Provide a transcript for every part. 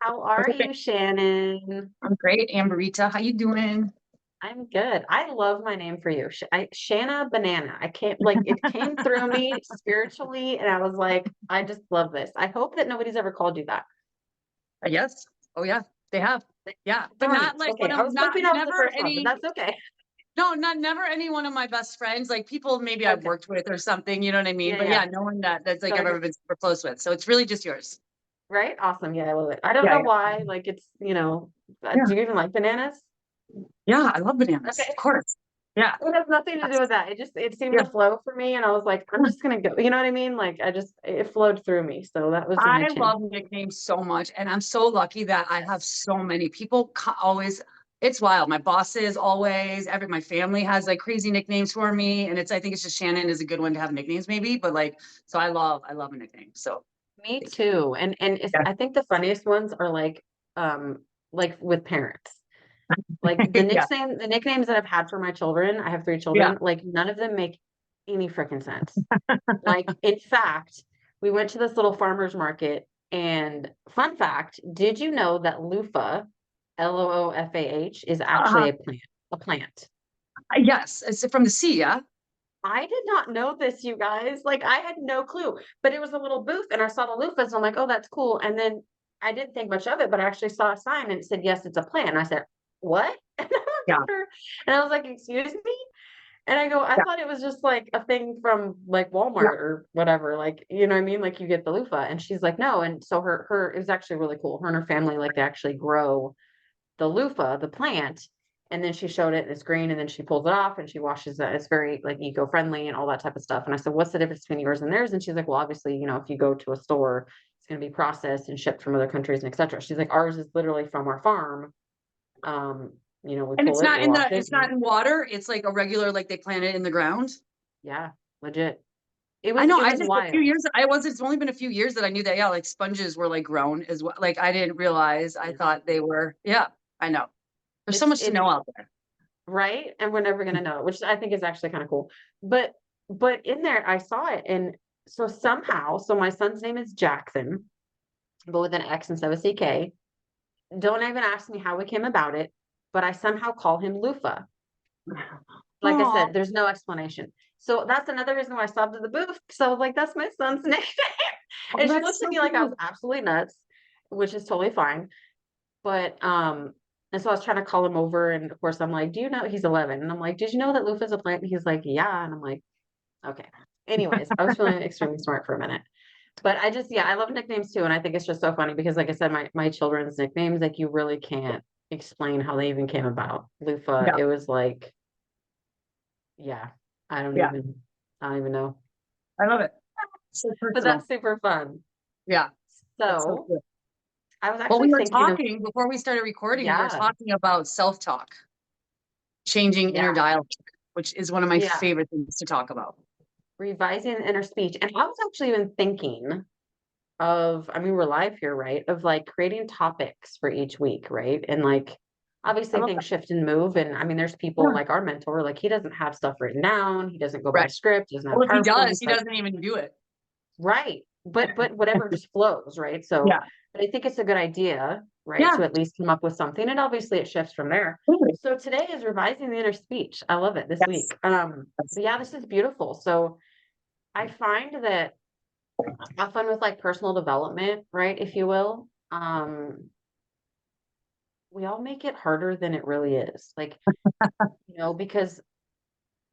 How are you, Shannon? I'm great, Amberita. How you doing? I'm good. I love my name for you. Shanna Banana. I can't like it came through me spiritually, and I was like, I just love this. I hope that nobody's ever called you that. Yes. Oh yeah, they have. Yeah, but Darn not it. like Okay, one I of was not hoping I was the never first one, but any. that's okay. No, not never any one of my best friends. Like people maybe I've Okay. worked with or something. You know what I mean? Yeah, But yeah. yeah, no one that's like So I've I ever just been super close with. So it's really just yours. right? Awesome. Yeah, I love it. I don't Yeah, know yeah, why. Like yeah, do you even like bananas? yeah. I love bananas, Okay. of course. Yeah, It has nothing to do yes, with that. It seemed yeah. to flow for me, and I was like, I'm just gonna go. You know what I mean? Like it flowed through me. So that was my I chance. love nicknames so much, and I'm so lucky that I have so many people always. It's wild. My bosses always, my family has like crazy nicknames for me, and I think it's just Shannon is a good one to have nicknames, maybe. But like, so I love a nickname. So Me thank you. too. And Yeah, I think the funniest ones are like with parents. Like yeah, the nicknames that I've had for my children, I have three yeah. children, like none of them make any freaking sense. Like in fact, we went to this little farmer's market and fun fact, did you know that loofah, Loofah, is Uh, actually a plant? A plant. yes, it's from the sea. Yeah. I did not know this, you guys. Like I had no clue, but it was a little booth and I saw the loofahs. And I'm like, oh, that's cool. And then I didn't think much of it, but I actually saw a sign and it said, yes, it's a plant. And I said, what? Yeah, And I was like, excuse me? And I go, I yeah, thought it was just like a thing from like yeah. Walmart or whatever. Like, you know what I mean? Like you get the loofah. And she's like, no. And so it was actually really cool. Her and her family, like they actually grow the loofah, the plant, and then she showed it and it's green and then she pulls it off and she washes it. It's very like eco-friendly and all that type of stuff. And I said, what's the difference between yours and theirs? And she's like, well, obviously, if you go to a store, it's going to be processed and shipped from other countries and etc. She's like, ours is literally from our farm. We And pull it, we wash it. it's not in water. It's like a regular, like they plant it in the ground. Yeah, legit. I know. It I was just a few wild. years. I was. It's only been a few years that I knew that. Yeah, like sponges were like grown as well. Like I didn't realize. I Yeah. thought they were. Yeah, I know. There's so much to It's know out there. right. And we're never going to know it, which I think is actually kind of cool. But, in there, I saw it. And so somehow, so my son's name is Jackson, but with an X instead of a CK. Don't even ask me how we came about it, but I somehow call him Lufa. Like I Oh, said, there's no explanation. So that's another reason why I stopped at the booth. So I was like, that's my son's name. oh, And she that's looked at so me like I was cute. absolutely nuts, which is totally fine. But and so I was trying to call him over, and of course I'm like, do you know he's 11? And I'm like, did you know that Lufa's a plant? And he's like, yeah. And I'm like, okay. Anyways, I was feeling extremely smart for a minute. But yeah, I love nicknames too. And I think it's just so funny because like I said, my children's nicknames, like you really can't explain how they even came about. Lufa, Yeah, it was like, yeah, yeah. I don't even know. I love it. So But personal. that's super fun. Yeah, that's so So cool. I was Well, actually we were thinking of, talking before we started recording. We were yeah, talking about self-talk, changing inner yeah, dialogue, which is one of my yeah, favorite things to talk about. revising the inner speech. And I was actually even thinking of, I mean, we're live here, right? Of like creating topics for each week, right? And like, I obviously love things that. shift and move. And I mean, there's people Yeah, like our mentor, like he doesn't have stuff written down. He doesn't go by right. script, doesn't have Well, if he does, PowerPoints, he like, doesn't even do it. right. But whatever just flows, right? So, Yeah. but I think it's a good idea, right? Yeah. To at least come up with something. And obviously it shifts from there. Totally. So today is revising the inner speech. I love it this Yes. week. Yes. But yeah, this is beautiful. So I find that often with like personal development, right, if you will, we all make it harder than it really is. Like, because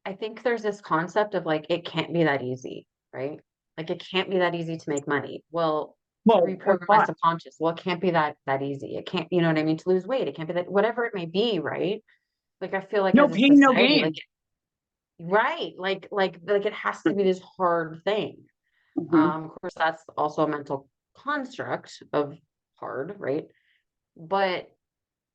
I think there's this concept of like, it can't be that easy, right? Like, it can't be that easy to make money. Well, to Well, or reprogram my thought. subconscious, well, it can't be that easy. It can't, you know what I mean? To lose weight, it can't be that, whatever it may be, right? Like, I feel like No as a pain, no society, like, gain. right, like it has to be this hard thing. Hmm. Of course, that's also a mental construct of hard, right? But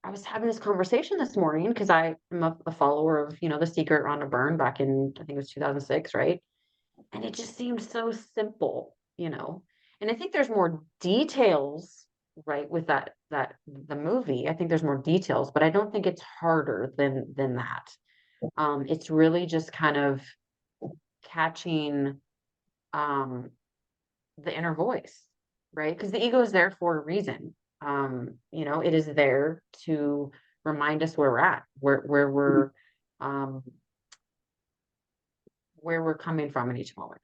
I was having this conversation this morning because I am a follower of, The Secret, Rhonda Byrne, back in, I think it was 2006, right? And it just seemed so simple. And I think there's more details, right, with the movie. I think there's more details, but I don't think it's harder than that. It's really just kind of catching um the inner voice, right? Because the ego is there for a reason. It is there to remind us where we're at, um, where we're coming from in each moment,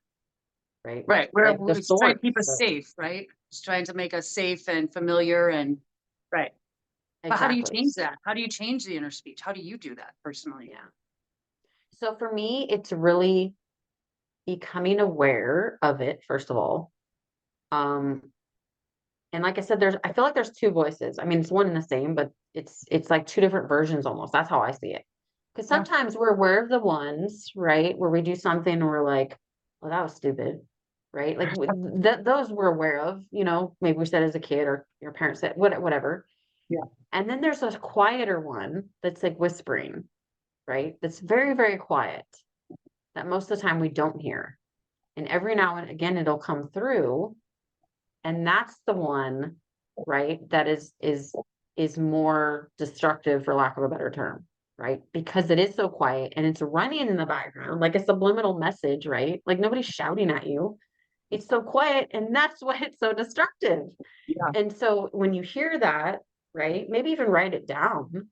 right? Right. Like the We're just trying storms. to keep us Right? safe, right? Just trying to make us safe and familiar and right. But how do you Exactly. change that? How do you change the inner speech? How do you do that personally? Yeah. So for me, it's really becoming aware of it, first of all. Um, and like I said, I feel like there's two voices. I mean, it's one and the same, but it's like two different versions almost. That's how I see it. Because Yeah. sometimes we're aware of the ones, right, where we do something and we're like, well, that was stupid, right? Like those we're aware of, maybe we said as a kid or your parents said whatever. Yeah. And then there's a quieter one that's like whispering, right? That's very, very quiet that most of the time we don't hear. And every now and again it'll come through, and that's the one, right, that is more destructive, for lack of a better term, right? Because it is so quiet and it's running in the background like a subliminal message, right? Like nobody's shouting at you. It's so quiet, and that's why it's so destructive. Yeah. And so when you hear that, right, maybe even write it down,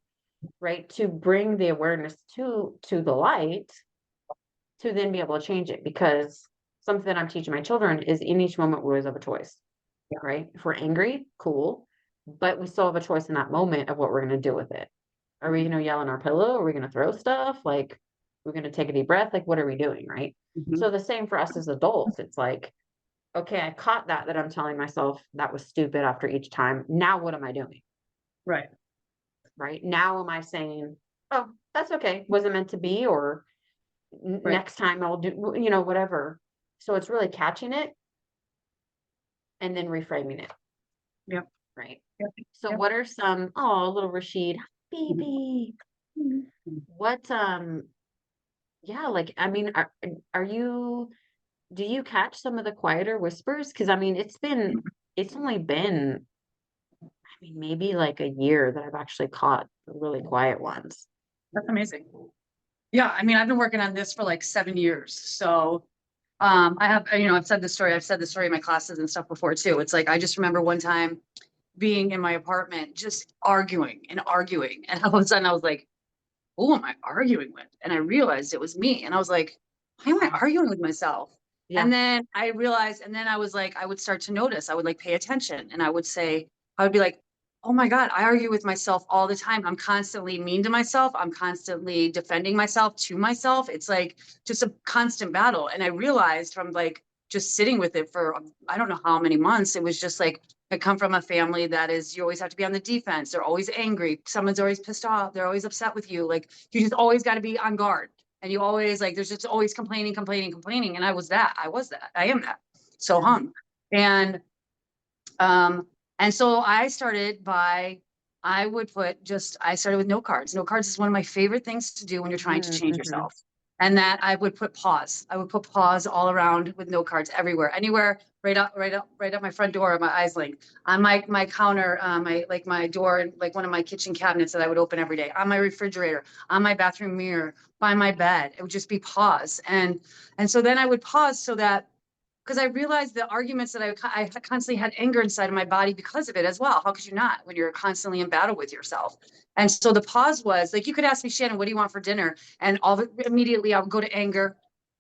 right, to bring the awareness to the light, to then be able to change it. Because something that I'm teaching my children is in each moment we always have a choice, Yeah. right? If we're angry, cool, but we still have a choice in that moment of what we're going to do with it. Are we going to yell in our pillow? Are we going to throw stuff? Like, we're going to take a deep breath? Like, what are we doing, right? Mhm. So the same for us as adults. It's like, okay, I caught that I'm telling myself that was stupid after each time. Now what am I doing? Right. Right? Now am I saying, oh, that's okay. Wasn't meant to be, or Right. next time I'll do, whatever. So it's really catching it and then reframing it, Yep. right? Yep. So Yep. what are some, oh, little Rashid, Mhm. baby, Mhm. what, yeah, like, I mean, are you, do you catch some of the quieter whispers? Because I mean, it's only been, I mean, maybe like a year that I've actually caught the really quiet ones. That's amazing. Yeah, I mean, I've been working on this for like 7 years. So I have, I've said this story. I've said this story in my classes and stuff before too. It's like I just remember one time being in my apartment, just arguing and arguing. And all of a sudden I was like, who am I arguing with? And I realized it was me. And I was like, why am I arguing with myself? Yeah. And then I realized, and then I was like, I would start to notice, I would like pay attention and I would say, I would be like, oh my God, I argue with myself all the time. I'm constantly mean to myself. I'm constantly defending myself to myself. It's like just a constant battle. And I realized from like just sitting with it for I don't know how many months, it was just like I come from a family that is, you always have to be on the defense. They're always angry. Someone's always pissed off. They're always upset with you. Like you just always got to be on guard. And you always like, there's just always complaining, complaining, complaining. And I was that. I am that. So Yeah. hung. And um, and so I started by I started with note cards. Note cards is one of my favorite things to do when you're trying to change Mm-hmm. yourself. And that I would put pause. I would put pause all around with note cards everywhere, anywhere, right up my front door, my eyes length, on my counter, my door, like one of my kitchen cabinets that I would open every day, on my refrigerator, on my bathroom mirror, by my bed. It would just be pause. And so then I would pause so that because I realized the arguments that I constantly had anger inside of my body because of it as well. How could you not when you're constantly in battle with yourself? And so the pause was like, you could ask me, Shannon, what do you want for dinner? And all immediately I would go to anger.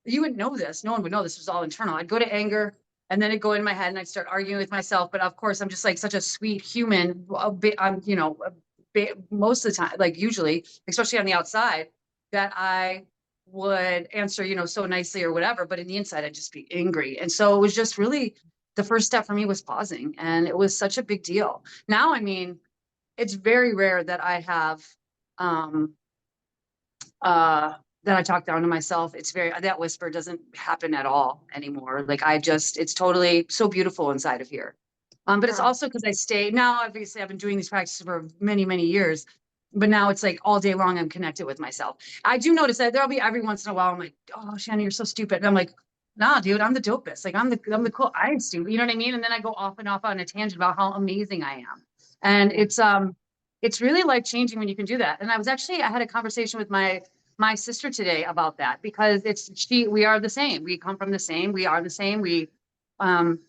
You wouldn't know this. No one would know this was all internal. I'd go to anger and then it'd go in my head and I'd start arguing with myself. But of course, I'm just like such a sweet human. I'm, most of the time, like usually, especially on the outside, that I would answer, so nicely or whatever, but in the inside, I'd just be angry. And so it was just really the first step for me was pausing. And it was such a big deal. Now, I mean, it's very rare that I have um that I talk down to myself. It's very that whisper doesn't happen at all anymore. Like it's totally so beautiful inside of here. But it's Yeah. also because I stay now, obviously I've been doing these practices for many, many years. But now it's like all day long I'm connected with myself. I do notice that there'll be every once in a while I'm like, oh Shannon, you're so stupid. And I'm like, nah, dude, I'm the dopest. Like I'm the cool, I ain't stupid. You know what I mean? And then I go off and off on a tangent about how amazing I am. And Yeah. it's really life changing when you can do that. And I had a conversation with my sister today about that because we are the same. We come from the same. We are the same. Um,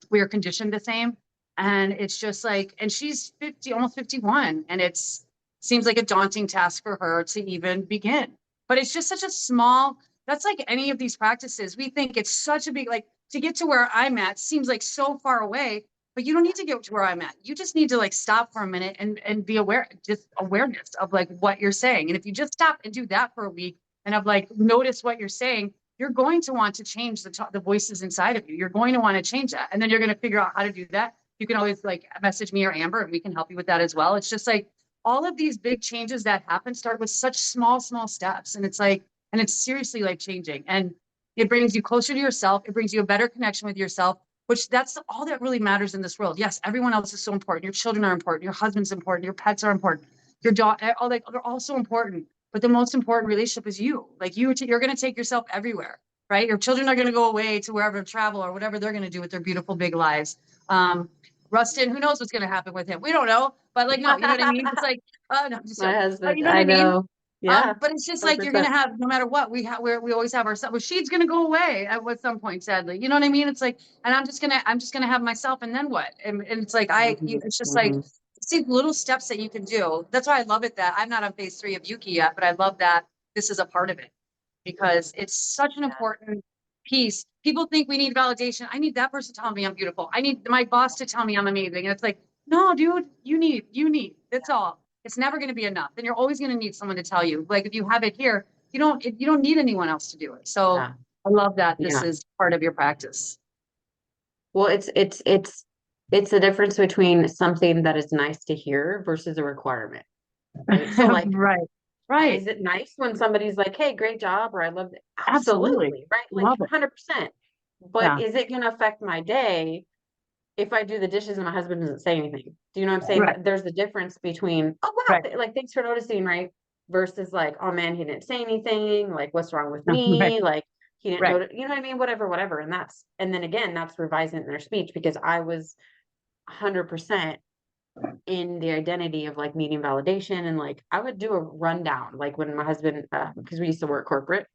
we are conditioned the same. And it's just like, and she's 50, almost 51. And it's seems like a daunting task for her to even begin. But it's just such a small, that's like any of these practices. We think it's such a big, like to get to where I'm at seems like so far away, but you don't need to get to where I'm at. You just need to like stop for a minute and be aware, just awareness of like what you're saying. And if you just stop and do that for a week and have like notice what you're saying, you're going to want to change the voices inside of you. You're going to want to change that. And then you're going to figure out how to do that. You can always like message me or Amber and we can help you with that as well. It's just like all of these big changes that happen start with such small, small steps. And it's like, and it's seriously life changing. And it brings you closer to yourself. It brings you a better connection with yourself, which that's all that really matters in this world. Yes, everyone else is so important. Your children are important. Your husband's important. Your pets are important. Your dog, all like they're all so important. But the most important relationship is you. Like you're going to take yourself everywhere, right? Your children are going to go away to wherever travel or whatever they're going to do with their beautiful big lives. Rustin, who knows what's going to happen with him? We don't know, but like, no, you know what I mean? It's like, no, I'm just My joking. But husband, you know what I I mean? know. Yeah, But it's just like you're gonna 100%. have no matter what we always have ourselves. Well, she's gonna go away at some point, sadly. You know what I mean? It's like, and I'm just gonna have myself, and then what? And it's like Mhm, it's just like mhm. see little steps that you can do. That's why I love it that I'm not on phase 3 of Yuki yet, but I love that this is a part of it because it's such an Yeah, important piece. People think we need validation. I need that person to tell me I'm beautiful. I need my boss to tell me I'm amazing. And it's like, no, dude, you need. That's all. It's never going to be enough. Then you're always going to need someone to tell you. Like if you have it here, you don't need anyone else to do it. So yeah, I love that this yeah. is part of your practice. Well, it's the difference between something that is nice to hear versus a requirement, right? So like, Right. Right. is it nice when somebody's like, "Hey, great job," or "I love it." Absolutely. Absolutely, right? Like Love it. 100%. But Yeah. is it going to affect my day if I do the dishes and my husband doesn't say anything? Do you know what I'm saying? Right. There's the difference between, "Oh wow, Right. like thanks for noticing," right? Versus like, "Oh man, he didn't say anything. Like, what's wrong with Right. me?" Like he didn't Right. notice, you know what I mean? Whatever, whatever. And then again, that's revising their speech because I was 100% in the identity of like needing validation. And like I would do a rundown like when my husband because we used to work corporate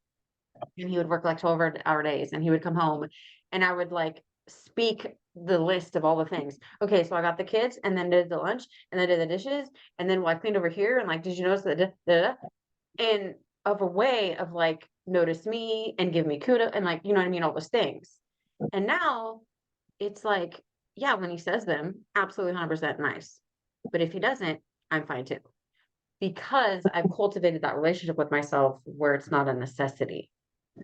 and he would work like 12-hour days and he would come home and I would like speak the list of all the things. Okay, so I got the kids and then did the lunch and then did the dishes and then I cleaned over here and like did you notice that and of a way of like notice me and give me kudos and like you know what I mean, all those things. And now it's like, yeah, when he says them, absolutely 100% nice. But if he doesn't, I'm fine too. Because I've cultivated that relationship with myself where it's not a necessity,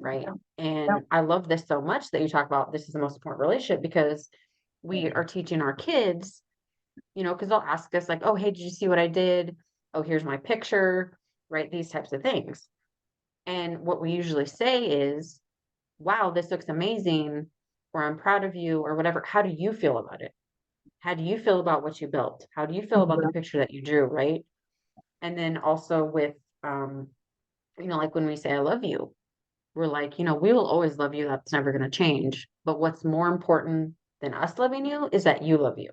right? Yep. And I love this so much that you talk about this is the most important relationship because we are teaching our kids, you know, because they'll ask us, like, oh, hey, did you see what I did? Oh, here's my picture, right? These types of things. And what we usually say is, wow, this looks amazing, or I'm proud of you, or whatever. How do you feel about it? How do you feel about what you built? How do you feel about the picture that you drew, right? And then also with, um, you know, like when we say, I love you, we're like, you know, we will always love you. That's never going to change. But what's more important than us loving you is that you love you,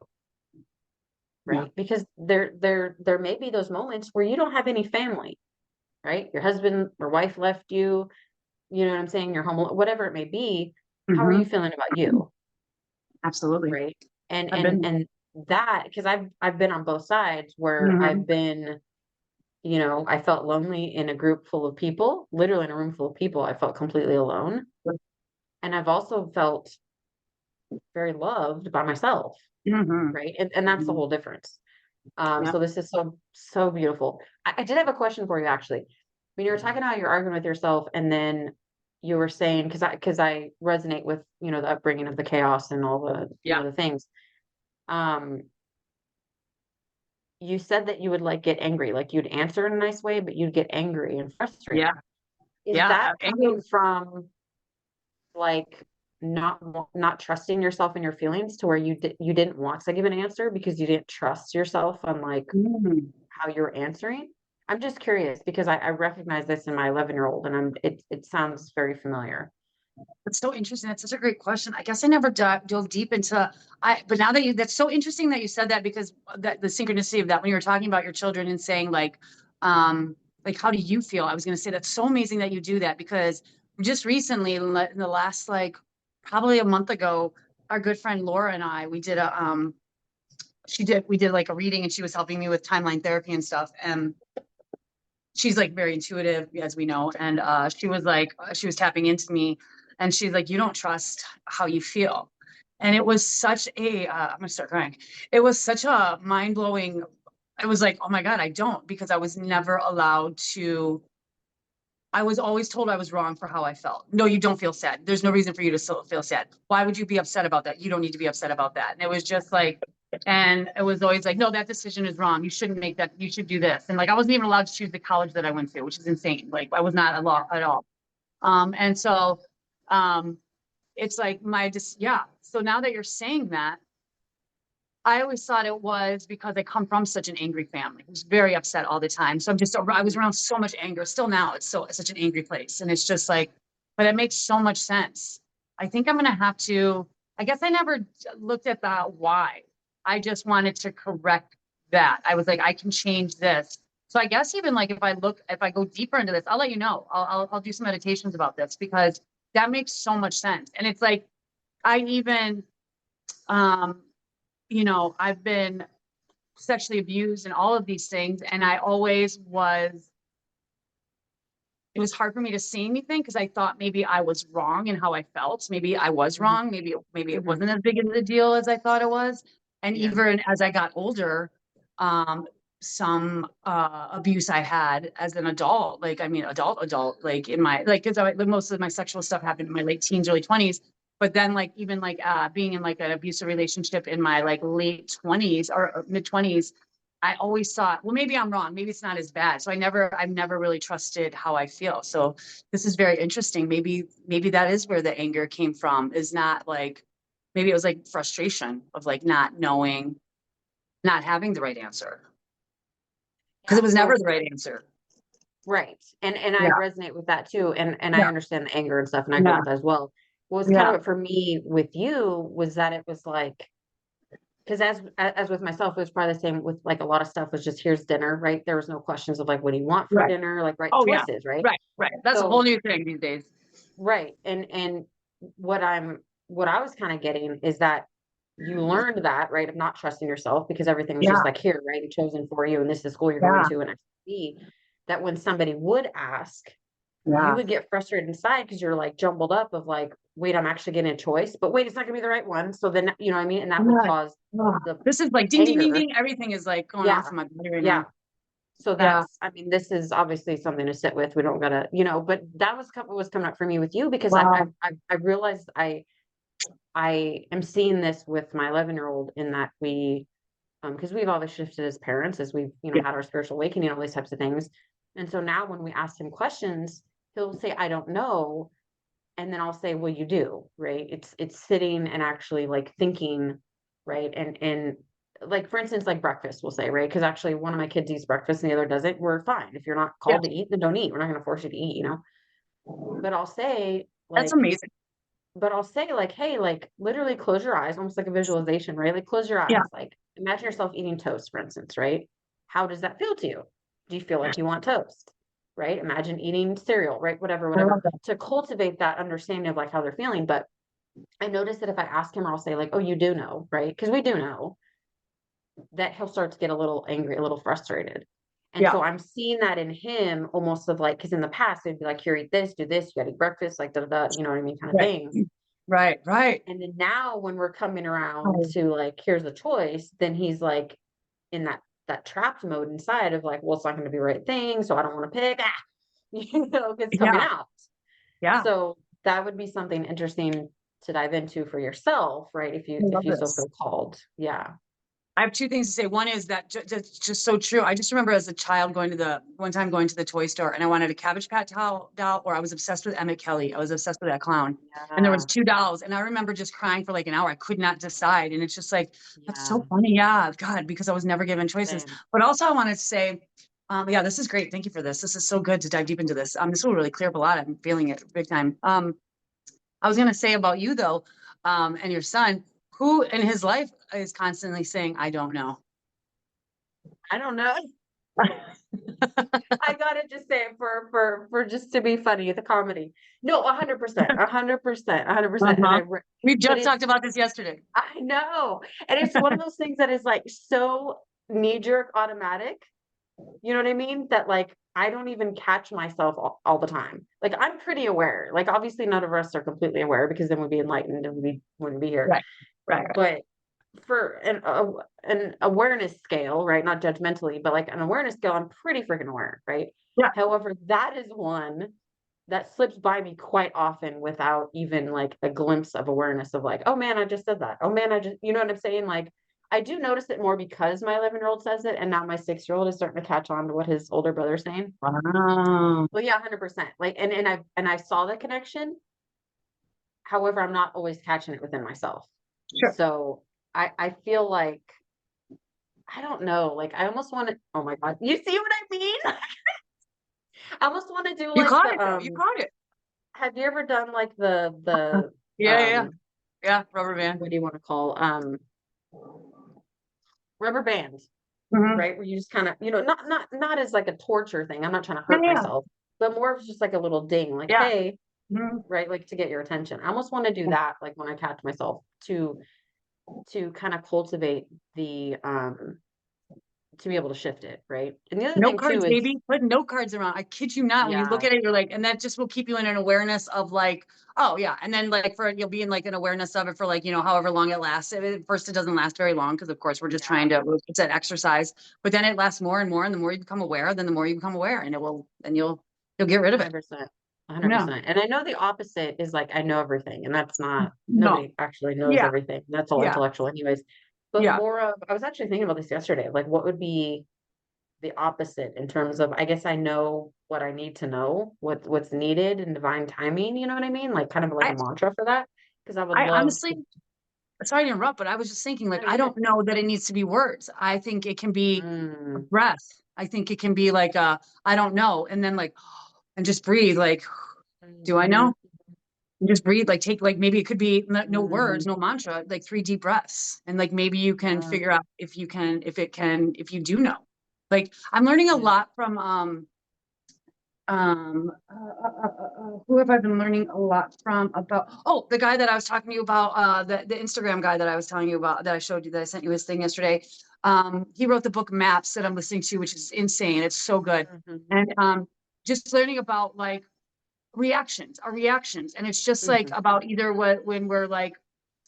Yeah. right? Because there may be those moments where you don't have any family, right? Your husband or wife left you, you know what I'm saying? You're home, whatever it may be. How are Hmm. you feeling about you, Absolutely. right? And I've and been. and that because I've been on both sides where Hmm. I've been, you know, I felt lonely in a group full of people, literally in a room full of people. I felt completely alone. And I've also felt very loved by myself, Hmm. right? And that's the Hmm. whole difference. Yeah. So this is so, so beautiful. I did have a question for you actually. When you were talking about you're arguing with yourself, and then you were saying, because I resonate with, you know, the upbringing of the chaos and all the, you Yeah. know, the things. Um, you said that you would like get angry, like you'd answer in a nice way, but you'd get angry and Yeah. frustrated. Is Yeah. that Anger. coming from like not trusting yourself and your feelings to where you didn't want to give an answer because you didn't trust yourself on like Mm. how you're answering? I'm just curious because I recognize this in my 11-year-old and it sounds very familiar. That's so interesting. That's such a great question. I guess I never dove deep into but now that that's so interesting that you said that because that the synchronicity of that when you were talking about your children and saying like how do you feel? I was going to say that's so amazing that you do that because just recently in the last like probably a month ago, our good friend Laura and I we did a we did like a reading, and she was helping me with timeline therapy and stuff. And she's like very intuitive, as we know. And she was like, she was tapping into me, and she's like, you don't trust how you feel. And it was such a, I'm gonna start crying. It was such a mind blowing. It was like, oh my God, I don't, because I was never allowed to. I was always told I was wrong for how I felt. No, you don't feel sad. There's no reason for you to still feel sad. Why would you be upset about that? You don't need to be upset about that. And it was just like, and it was always like, no, that decision is wrong. You shouldn't make that. You should do this. And like, I wasn't even allowed to choose the college that I went to, which is insane. Like, I was not a law at all. And so, um, it's like yeah. So now that you're saying that, I always thought it was because I come from such an angry family. I was very upset all the time. So I was around so much anger. Still now, it's such an angry place. And it's just like, but it makes so much sense. I think I'm going to have to, I guess I never looked at the why. I just wanted to correct that. I was like, I can change this. So I guess even like if I go deeper into this, I'll let you know. I'll do some meditations about this, because that makes so much sense. And it's like, I even, um, I've been sexually abused and all of these things. And it was hard for me to say anything because I thought maybe I was wrong in how I felt. Maybe I was Mhm. wrong. Maybe it Mhm. wasn't as big of a deal as I thought it was. And Yeah. even as I got older, um, some abuse I had as an adult, like, I mean, adult, like in my, like, because most of my sexual stuff happened in my late teens, early 20s. But then like, even like being in like an abusive relationship in my like late 20s or mid 20s, I always thought, well, maybe I'm wrong. Maybe it's not as bad. So I've never really trusted how I feel. So this is very interesting. Maybe that is where the anger came from, is not like, maybe it was like frustration of like not knowing, not having the right answer, because Yeah. it was never So the right answer. right. And I Yeah. resonate with that too. And I Yeah. understand the anger and stuff, and I grew up Yeah. with that as well. What was kind Yeah. of it for me with you was that it was like, because as with myself, it was probably the same with like a lot of stuff was just here's dinner, right? There was no questions of like, what do you want for Right. dinner? Like, right, Oh yeah. choices, right? Right. Right. That's a whole So new thing these days. right. And what what I was kind of getting is that you learned that, right, of not trusting yourself because everything was just Yeah. like here, right, and chosen for you, and this is the school you're going Yeah. to, and X, Y, Z, that when somebody would ask, you Yeah. would get frustrated inside because you're like jumbled up of like, wait, I'm actually getting a choice, but wait, it's not gonna be the right one. So then, you know what I mean? And that would Yeah. cause Oh, the this is like ding, ding, ding, anger. ding. Everything is like going Yeah. off in my body right Yeah. now. So Yeah. that's, I mean, this is obviously something to sit with. We don't gotta, but that was what was coming up for me with you because Wow. I realized I am seeing this with my 11-year-old in that because we've always shifted as parents as we've, Yeah. had our spiritual awakening, all these types of things. And so now when we ask him questions, he'll say, I don't know. And then I'll say, well, you do, right? It's sitting and actually like thinking, right? And like for instance, like breakfast, we'll say, right? Because actually one of my kids eats breakfast and the other doesn't. We're fine. If you're not Yeah. called to eat, then don't eat. We're not gonna force you to eat. But I'll say, That's like, amazing. hey, like literally close your eyes, almost like a visualization, right? Like close your Yeah. eyes. Like imagine yourself eating toast, for instance, right? How does that feel to you? Do you feel like you want toast? Right? Imagine eating cereal, right? Whatever, I love whatever, that. to cultivate that understanding of like how they're feeling. But I notice that if I ask him or I'll say, like, oh, you do know, right? Because we do know that he'll start to get a little angry, a little frustrated. And Yeah. so I'm seeing that in him almost of like, because in the past it'd be like, here, eat this, do this, you gotta eat breakfast, like da da da, you know what I mean, kind of Right. thing. Right. Right. And then now when we're coming around Oh, to like, here's a choice, then he's like in that trapped mode inside of like, well, it's not going to be the right thing, so I don't want to pick. It's coming yeah. out. Yeah. So that would be something interesting to dive into for yourself, right? I If love you still this. feel called. Yeah. I have two things to say. One is that that's just so true. I just remember as a child one time going to the toy store, and I wanted a Cabbage Patch doll, or I was obsessed with Emmett Kelly. I was obsessed with that clown. And there was Yeah. two dolls, and I remember just crying for like an hour. I could not decide. And it's just like, that's Yeah. so funny. Yeah, God, because I was never given choices. Same. But also I wanted to say, yeah, this is great. Thank you for this. This is so good to dive deep into this. This will really clear up a lot. I'm feeling it big time. I was gonna say about you though, and your son, who in his life is constantly saying, I don't know. I don't know. I gotta just say it for just to be funny, the comedy. No, 100%, 100%, 100%, and Uh-huh. We but just it's talked about this yesterday. I know, and it's one of those things that is, like, so knee-jerk automatic, you know what I mean? That, like, I don't even catch myself all the time. Like, I'm pretty aware, like, obviously, none of us are completely aware because then we'd be enlightened and we wouldn't be here, Right. Right. but for an awareness scale, right? Not judgmentally, but like an awareness scale, I'm pretty freaking aware, right? Yeah. However, that is one that slips by me quite often without even like a glimpse of awareness of like, oh man, I just said that. Oh man, I just, you know what I'm saying? Like, I do notice it more because my 11-year-old says it, and now my 6-year-old is starting to catch on to what his older brother's saying. Wow. Well, yeah, 100%. Like, and I saw the connection. However, I'm not always catching it within myself. Sure. So I feel like I don't know, like, I almost wanna oh my god, you see what I mean? I almost wanna do, You like, caught the, it though. You caught it. have you ever done, like, the, Yeah, yeah, yeah. Yeah, rubber band. what do you wanna call, rubber band, Mhm. right? Where you just kinda, not as, like, a torture thing, I'm not trying to Yeah, hurt yeah. myself, but more of just, like, a little ding, like, Yeah. "Hey," Mhm. right? Like, to get your attention. I almost wanna do that, like, when I catch myself to kinda cultivate to be able to shift it, right? And the other Note thing too cards, is baby. Put note cards around. I kid you not. When you look yeah, at it, you're like, and that just will keep you in an awareness of like, oh yeah. And then like you'll be in like an awareness of it for like, however long it lasts. First, it doesn't last very long because of course we're just yeah. trying to, it's an exercise, but then it lasts more and more. And the more you become aware, then the more you become aware and you'll get rid of it. 100%, Yeah. 100%, and I know the opposite is, like, I know everything, and that's not No. nobody actually knows Yeah. everything, that's all Yeah. intellectual anyways, but Yeah. more of I was actually thinking about this yesterday, like, what would be the opposite in terms of I guess I know what I need to know, what's needed in divine timing, you know what I mean? Like, kind of like a I, mantra for that, because I would I love honestly, to sorry to interrupt, but I was just thinking like, no, I you're good. don't know that it needs to be words. I think it can be a Mm, breath. I think it can be like I don't know. And then like, and just breathe. Like, do I mhm, know? And just breathe. Like take like maybe it could be no words, mm, no mantra, like 3 deep breaths. And like maybe you can yeah, figure out if you do know. Like I'm learning a yeah, lot from who have I been learning a lot from about the guy that I was talking to you about the Instagram guy that I was telling you about that I showed you that I sent you his thing yesterday. He wrote the book Maps that I'm listening to, which is insane. It's so good. mhm, And just learning about like our reactions, and it's just like mhm, about either what when we're like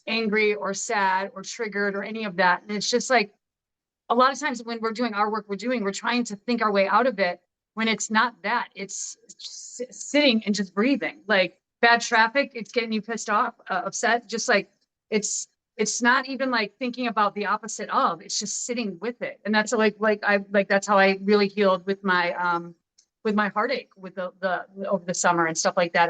angry or sad or triggered or any of that. And it's just like a lot of times when we're doing our work we're trying to think our way out of it when it's not that. It's sitting and just breathing. Like bad traffic, it's getting you pissed off, upset. Just like it's it's not even like thinking about the opposite of. It's just sitting with it. And that's like that's how I really healed with my heartache with the over the summer and stuff like that.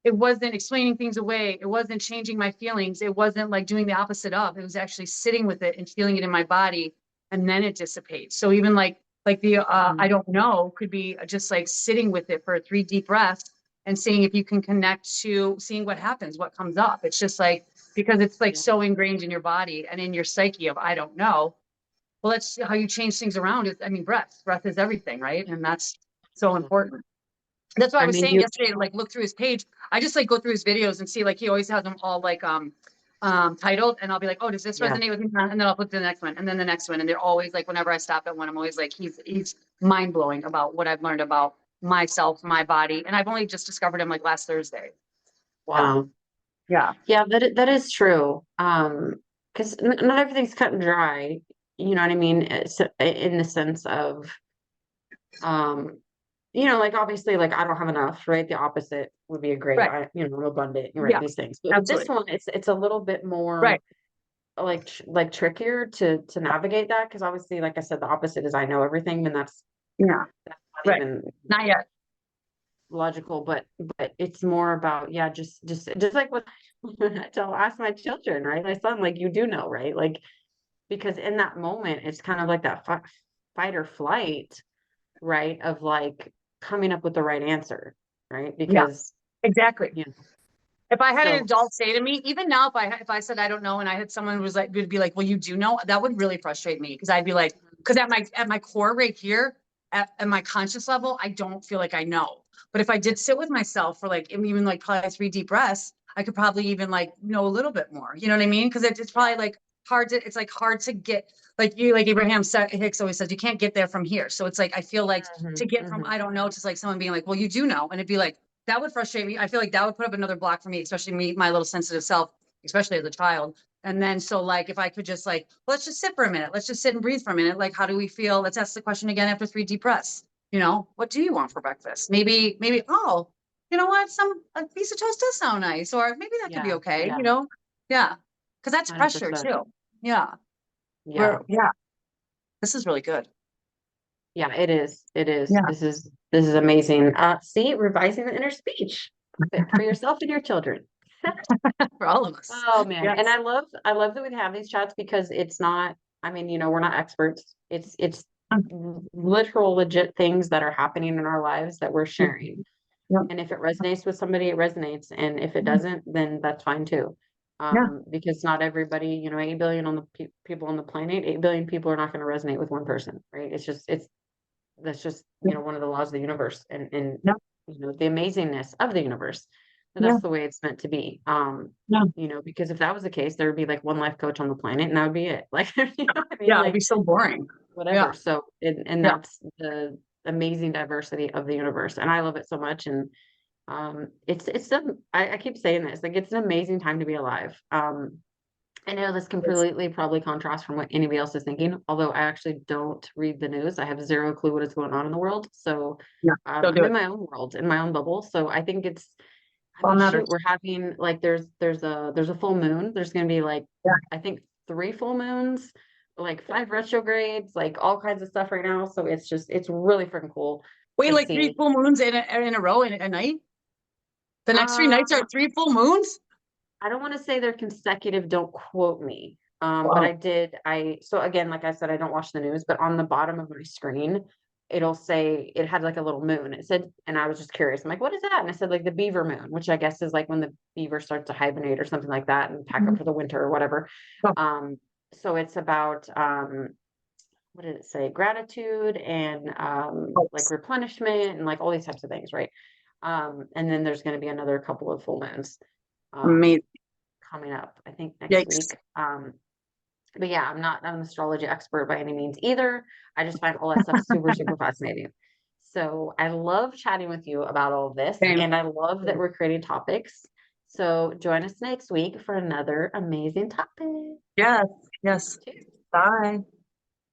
It wasn't explaining things away. It wasn't changing my feelings. It wasn't like doing the opposite of. It was actually sitting with it and feeling it in my body, and then it dissipates. So even like the I mhm, don't know could be just like sitting with it for 3 deep breaths and seeing if you can connect to seeing what happens, what comes up. It's just like because it's like yeah, so ingrained in your body and in your psyche of I don't know. Well, that's how you change things around. Is I mean, breath is everything, right? And that's so yeah. important. That's what I I was mean, saying you yesterday to like look through his page. I just like go through his videos and see like he always has them all like titled, and I'll be like, oh, does this yeah. resonate with me? And then I'll put the next one and then the next one. And they're always like whenever I stop at one, I'm always like, he's mind blowing about what I've learned about myself, my body. And I've only just discovered him like last Thursday. Yeah. Wow. Yeah. Yeah, that is true. 'Cause not everything's cut and dry, you know what I mean? It's in the sense of, um, like, obviously, like, I don't have enough, right? The opposite would be a great, Right. I'm abundant, right? Yeah. These things. But with this Absolutely. one, it's a little bit more, Right. like, trickier to navigate that because obviously, like I said, the opposite is I know everything, and Yeah. that's not Right. even Not yet. logical, but it's more about, yeah, just like what I tell ask my children, right? My son, like, you do know, right? Like, because in that moment, it's kind of like that fight or flight, right? Of like coming up with the right answer, right? Yeah. Because, Exactly. you know, If I had an so adult say to me, even now, if I said I don't know, and I had someone who was like would be like, "Well, you do know," that would really frustrate me because I'd be like, because at my core right here, at my conscious level, I don't feel like I know. But if I did sit with myself for like even like probably 3 deep breaths, I could probably even like know a little bit more. You know what I mean? Because it's probably like it's like hard to get like you like Hicks always says, you can't get there from here. So it's like I feel like Mhm, to get from mhm. I don't know to like someone being like, well, you do know, and it'd be like that would frustrate me. I feel like that would put up another block for me, especially me, my little sensitive self, especially as a child. And then so like if I could just like, let's just sit for a minute, let's just sit and breathe for a minute. Like, how do we feel? Let's ask the question again after 3 deep breaths. What do you want for breakfast? Maybe, oh, you know what? A piece of toast does sound nice, or maybe that could be Yeah, okay, yeah, Yeah. Cause that's pressure 100%. too. Yeah. Yeah. Yeah, this is really good. Yeah, it is. It is. Yeah. This is amazing. See, revising the inner speech. Perfect for yourself and your children. For all of us. Oh man. And Yes. I love that we have these chats because it's not, I mean, we're not experts. It's literal legit things that are happening in our lives that we're sharing. Yeah. And if it resonates with somebody, it resonates. And if it doesn't, then that's fine too. Yeah. Because not everybody, 8 billion on the people on the planet, 8 billion people are not going to resonate with one person, right? That's just, Yeah. one of the laws of the universe and Yeah. the amazingness of the universe. But Yeah. that's the way it's meant to be. Yeah. Because if that was the case, there would be like one life coach on the planet and that would be it. Like, what I mean? Yeah. It'd be Like so boring. whatever. Yeah. So, and Yeah. that's the amazing diversity of the universe. And I love it so much. And I keep saying this, like it's an amazing time to be alive. I know this It's, completely probably contrasts from what anybody else is thinking, although I actually don't read the news. I have zero clue what is going on in the world. So yeah. Don't I'm do in it. my own world, in my own bubble. So I think I All mean, shoot, matters. we're having like there's a full moon. There's gonna be like Yeah. I think 3 full moons, like 5 retrogrades, like all kinds of stuff right now. So it's really freaking cool Wait, to like three see. full moons in a row in a night? The next 3 nights are Um, 3 full moons? I don't want to say they're consecutive, don't quote me. But Wow. so again, like I said, I don't watch the news, but on the bottom of my screen, it'll say it had like a little moon. It said, and I was just curious. I'm like, what is that? And I said, like the beaver moon, which I guess is like when the beaver starts to hibernate or something like that and pack up Mhm. for the winter or whatever. Oh, Um, so it's about what did it say? Gratitude and like oh, replenishment and like all these types of things, right? And then there's going to be another couple of full moons. Um, amazing. coming up, I think next Yikes. week. But yeah, I'm not an astrology expert by any means either. I just find all that stuff super, super fascinating. So I love chatting with you about all of this, Same. and I love that we're creating topics. So join us next week for another amazing topic. Yes. Yes. Bye.